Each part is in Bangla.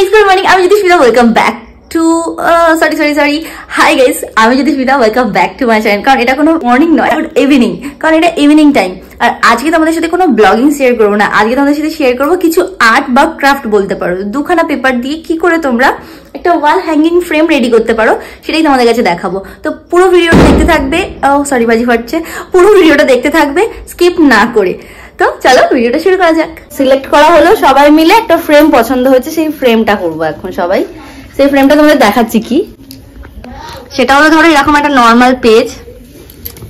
guys, good morning. I'm Jyotishmita. Welcome back to sorry. Hi guys, আমি Jyotismita. Welcome back to my channel. কারণ এটা কোনো মর্নিং নয়, ইভিনিং, কারণ এটা ইভিনিং টাইম। আর আজকে তোমাদের সাথে কোনো ব্লগিং শেয়ার করবো না, আজকে তোমাদের সাথে শেয়ার করবো কিছু আর্ট বা ক্রাফট বলতে পারো। দুখানা পেপার দিয়ে কি করে তোমরা একটা ওয়াল হ্যাঙ্গিং ফ্রেম রেডি করতে পারো সেটাই তোমাদের কাছে দেখাবো। তো পুরো ভিডিওটা দেখতে থাকবে। সরি, বাজি ফাটছে। পুরো ভিডিওটা দেখতে থাকবে স্কিপ না করে। তো চলো ভিডিওটা শুরু করা যাক। সিলেক্ট করা হলো, সবাই মিলে একটা ফ্রেম পছন্দ হয়েছে, সেই ফ্রেমটা করবো এখন সবাই। সেই ফ্রেমটা তোমাদের দেখাচ্ছি কি, সেটা হলো ধরো এরকম একটা নর্মাল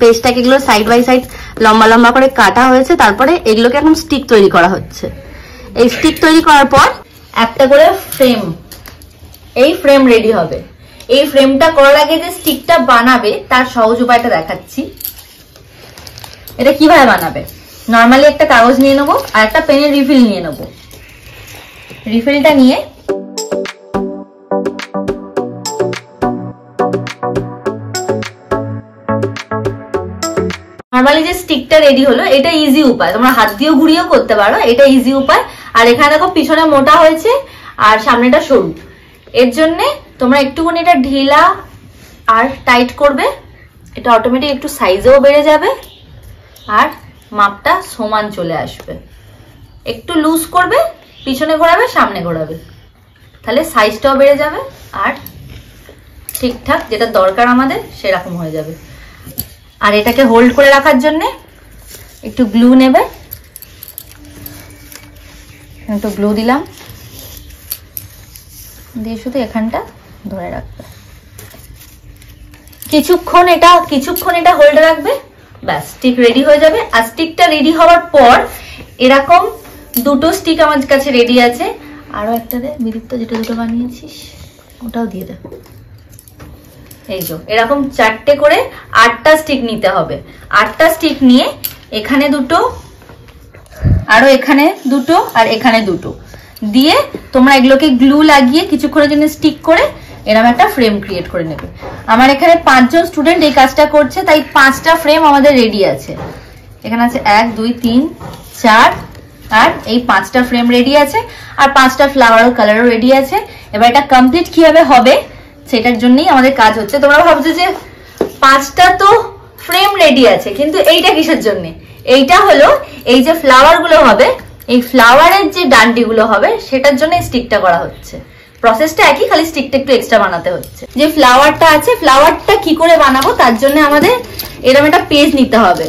পেজটাকে এগুলো সাইড বাই সাইড লম্বা লম্বা করে কাটা হয়েছে, তারপরে এগুলোকে এখন স্টিক তৈরি করা হচ্ছে। এই স্টিক তৈরি করার পর একটা করে এই ফ্রেম রেডি হবে। এই ফ্রেমটা করার আগে যে স্টিকটা বানাবে তার সহজ উপায়টা দেখাচ্ছি। এটা কিভাবে বানাবে, নর্মালি একটা কাগজ নিয়ে নেবো আর একটা পেনের রিফিল নিয়ে নেবো। রিফিলটা নিয়ে নর্মালি যে স্টিকটা রেডি হলো, এটা ইজি উপায়, তোমরা হাত দিয়েও ঘুরিয়েও করতে পারো, এটা ইজি উপায়। আর এখানে দেখো পিছনে মোটা হয়েছে আর সামনেটা সরু, এর জন্য তোমরা একটুখানি এটা ঢিলা আর টাইট করবে, এটা অটোমেটিক একটু সাইজেও বেড়ে যাবে আর মাপটা সমান চলে আসবে। একটু লুজ করবে, পিছনে ঘোরাবে সামনে ঘোরাবে, তাহলে সাইজটাও বেড়ে যাবে আর ঠিকঠাক যেটা দরকার আমাদের সেরকম হয়ে যাবে। আর এটাকে হোল্ড করে রাখার জন্য একটু গ্লু নেবে, একটু গ্লু দিলাম, দিয়ে শুধু এখানটা ধরে রাখবে। কিছুক্ষণ এটা হোল্ড রাখবে, ব্যাস স্টিক রেডি হয়ে যাবে। আর স্টিকটা রেডি হওয়ার পর এরকম দুটো স্টিক আমার কাছে রেডি আছে, আরো একটা দে বিদীপ্ত, যেটা দুটো বানিয়েছিস ওটাও দিয়ে দে। এই যে এরকম চারটে করে 8টা স্টিক নিতে হবে। 8টা স্টিক নিয়ে এখানে দুটো, আরো এখানে দুটো আর এখানে দুটো দিয়ে তোমরা এগুলোকে গ্লু লাগিয়ে কিছুক্ষণের জন্য স্টিক করে এরকম একটা ফ্রেম ক্রিয়েট করে নেবে। আমার এখানে 5 জন স্টুডেন্ট এই কাজটা করছে, তাই 5টা ফ্রেম আমাদের রেডি আছে। এখানে আছে 1 2 3 4 আর এই 5টা ফ্রেম রেডি আছে, আর 5টা ফ্লাওয়ার কালারও রেডি আছে। এবার এটা কমপ্লিট কিভাবে হবে সেটার জন্যই আমাদের কাজ হচ্ছে। তোমরা ভাবছো যে 5টা তো ফ্রেম রেডি আছে, কিন্তু এইটা কিসের জন্য? এইটা হলো এই যে ফ্লাওয়ার গুলো হবে, এই ফ্লাওয়ারের যে ডান্ডিগুলো হবে সেটার জন্য স্টিকটা করা হচ্ছে। প্রসেসটা একই, খালি স্টিকটা একটু এক্সট্রা বানাতে হচ্ছে। যে ফ্লাওয়ারটা আছে, ফ্লাওয়ারটা কি করে বানাবো তার জন্য আমাদের এরকম একটা পেজ নিতে হবে।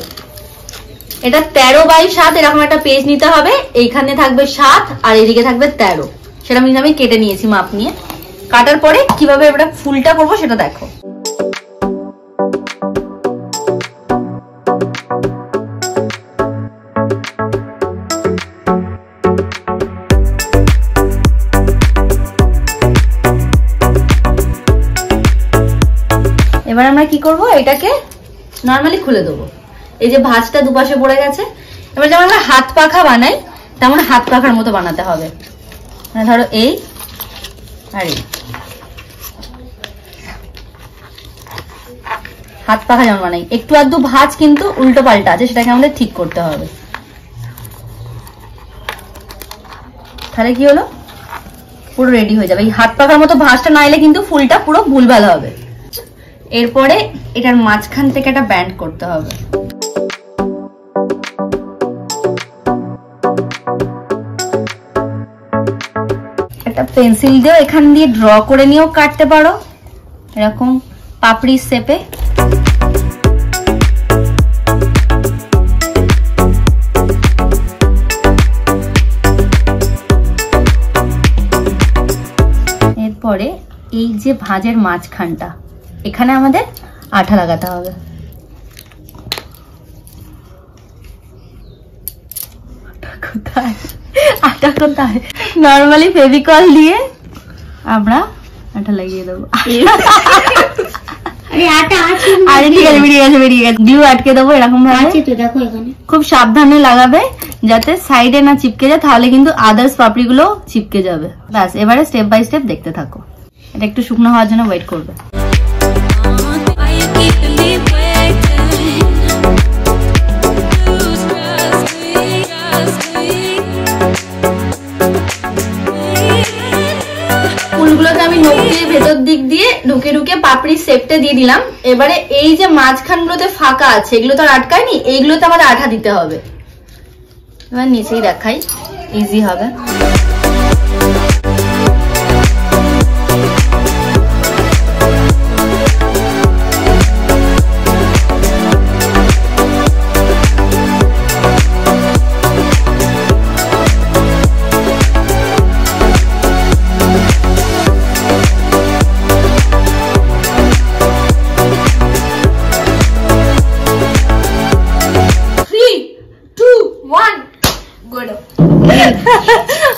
এটা 13 বাই 7 এরকম একটা পেজ নিতে হবে। এইখানে থাকবে 7 আর এদিকে থাকবে 13, সেটা আমি কেটে নিয়েছি মাপ নিয়ে। কাটার পরে কিভাবে এটা ফুলটা করবো সেটা দেখো। এবার আমরা কি করব, এটাকে নর্মালি খুলে দেবো। এই যে ভাঁজটা দুপাশে পড়ে গেছে, এবার যেমন আমরা হাত পাখা বানাই তেমন হাত পাখার মতো বানাতে হবে। মানে ধরো এই আর এই হাত পাখা যেমন বানাই, একটু আধটু ভাঁজ কিন্তু উল্টো পাল্টা আছে, সেটাকে আমাদের ঠিক করতে হবে। তাহলে কি হলো, পুরো রেডি হয়ে যাবে। এই হাত পাখার মতো ভাঁজটা না এলে কিন্তু ফুলটা পুরো ভুলভাল হবে। এরপরে এটার মাঝখান থেকে একটা ব্যান্ড করতে হবে। একটা পেন্সিল দিয়েও এখান দিয়ে ড্র করে নিয়েও কাটতে পারো, এরকম পাপড়ি শেপে। এরপরে এই যে ভাঁজের মাঝখানটা, এখানে আমাদের আঠা লাগাতে হবে। আটা কোথায়? নর্মালি ফেভিকল দিয়ে আমরা আটা লাগিয়ে দেবো। গ্লু আটকে দেবো এরকম ভাবে। খুব সাবধানে লাগাবে যাতে সাইডে না চিপকে যায়, তাহলে কিন্তু আদার্স পাপড়ি গুলো চিপকে যাবে। ব্যাস, এবারে স্টেপ বাই স্টেপ দেখতে থাকো। এটা একটু শুকনো হওয়ার জন্য ওয়েট করবে। ফুলগুলোকে আমি নখ দিয়ে ভেতর দিক দিয়ে ঢুকে ঢুকে পাপড়ির শেপটা দিয়ে দিলাম। এবারে এই যে মাঝখানগুলোতে ফাঁকা আছে এগুলো তো আর আটকায়নি, এইগুলোতে আমাদের আঠা দিতে হবে। এবার নিচেই দেখাই, ইজি হবে।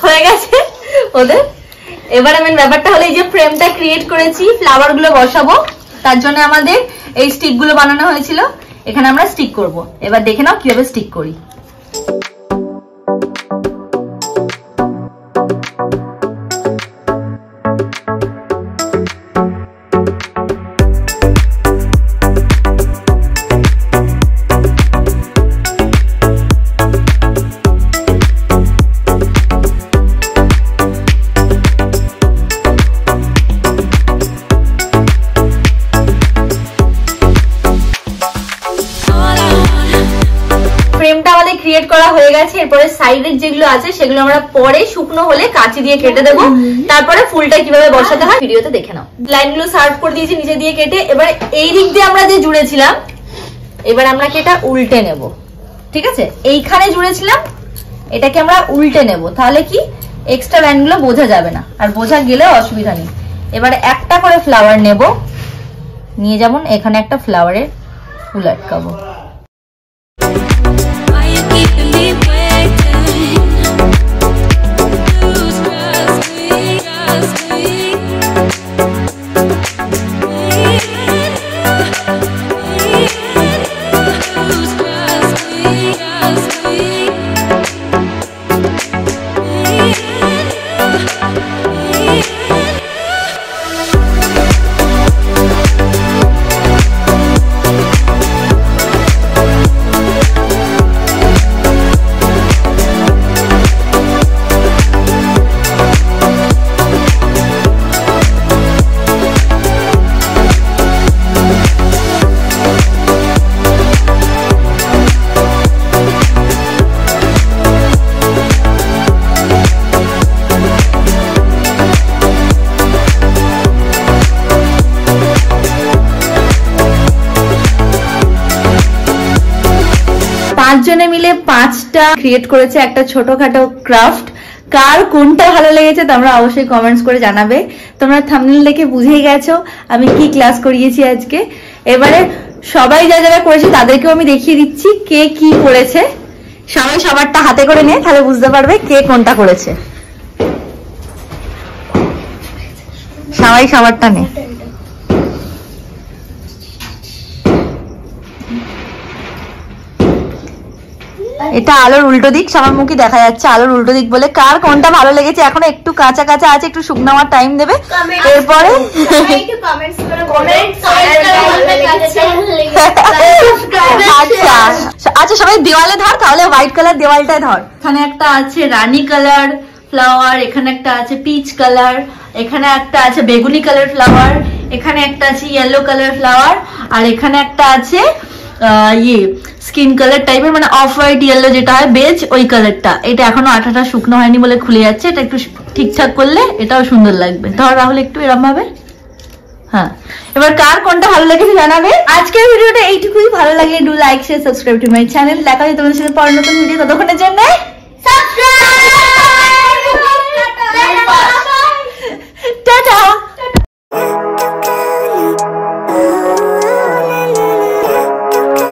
হয়ে গেছে ওদের। এবার আমি ব্যাপারটা হলো এই যে ফ্রেমটা ক্রিয়েট করেছি, ফ্লাওয়ার গুলো বসাবো, তার জন্য আমাদের এই স্টিক গুলো বানানো হয়েছিল। এখানে আমরা স্টিক করব। এবার দেখে নাও কিভাবে স্টিক করি। ফ্রেমটা আমাদের ক্রিয়েট করা হয়ে গেছে। এরপরে সাইডের যেগুলো আছে সেগুলো আমরা পরে শুকনো হলে কাঁচি দিয়ে কেটে দেবো। তারপরে ফুলটা কিভাবে বসাতে হয় ভিডিওতে দেখে নাও। লাইনগুলো সার্ভ করে দিয়েছি নিচে দিয়ে কেটে। এবার এই দিক দিয়ে আমরা যে জুড়েছিলাম, এবার আমরা এটা উল্টে নেব। ঠিক আছে, এইখানে জুড়েছিলাম, এটাকে আমরা উল্টে নেব, তাহলে কি এক্সট্রা লাইনগুলো বোঝা যাবে না, আর বোঝা গেলেও অসুবিধা নেই। এবারে একটা করে ফ্লাওয়ার নেব, নিয়ে যেমন এখানে একটা ফ্লাওয়ারের ফুল আটকাবো। পাঁচজনে মিলে 5টা ক্রিয়েট করেছে একটা ছোটখাটো ক্রাফট। কার কোনটা ভালো লেগেছে তোমরা অবশ্যই কমেন্টস করে জানাবে। তোমরা থাম্বনেল দেখে বুঝেই গেছো আমি কি ক্লাস করিয়েছি আজকে। এবারে সবাই যা যারা করেছে তাদেরকেও আমি দেখিয়ে দিচ্ছি কে কি করেছে। সবাই সবারটা হাতে করে নিয়ে তাহলে বুঝতে পারবে কে কোনটা করেছে। সবাই সবারটা নে। এটা আলোর উল্টো দিক, সবার মুখে দেখা যাচ্ছে আলোর উল্টো দিক বলে। কার কোনটা ভালো লেগেছে এখনো একটু কাঁচা কাঁচা আছে, একটু শুকনো হওয়ার টাইম দেবে। এরপরে আচ্ছা সবাই দেওয়ালে ধর, তাহলে হোয়াইট কালার দেওয়ালটায় ধর। এখানে একটা আছে রানী কালার ফ্লাওয়ার, এখানে একটা আছে পিচ কালার, এখানে একটা আছে বেগুনি কালার ফ্লাওয়ার, এখানে একটা আছে ইয়েলো কালার ফ্লাওয়ার, আর এখানে একটা আছে ইয়ে স্কিন কালার টাইপের, মানে অফ হোয়াইট ইয়েলো যেটা হয় বেজ, ওই কালারটা। এটা এখনো আঠাটা শুকনো হয়নি বলে খুলে যাচ্ছে। এটা একটু ঠিকঠাক করলে এটাও সুন্দর লাগবে। ধর রাহুল একটু এরম ভাবে। হ্যাঁ, এবার কার কোনটা ভালো লেগেছে জানাবে। আজকের ভিডিওটা এইটুকুই। ভালো লাগে do like share subscribe to my channel. দেখা যায় তোমাদের সাথে পরের নতুন ভিডিও। ততক্ষণের জন্য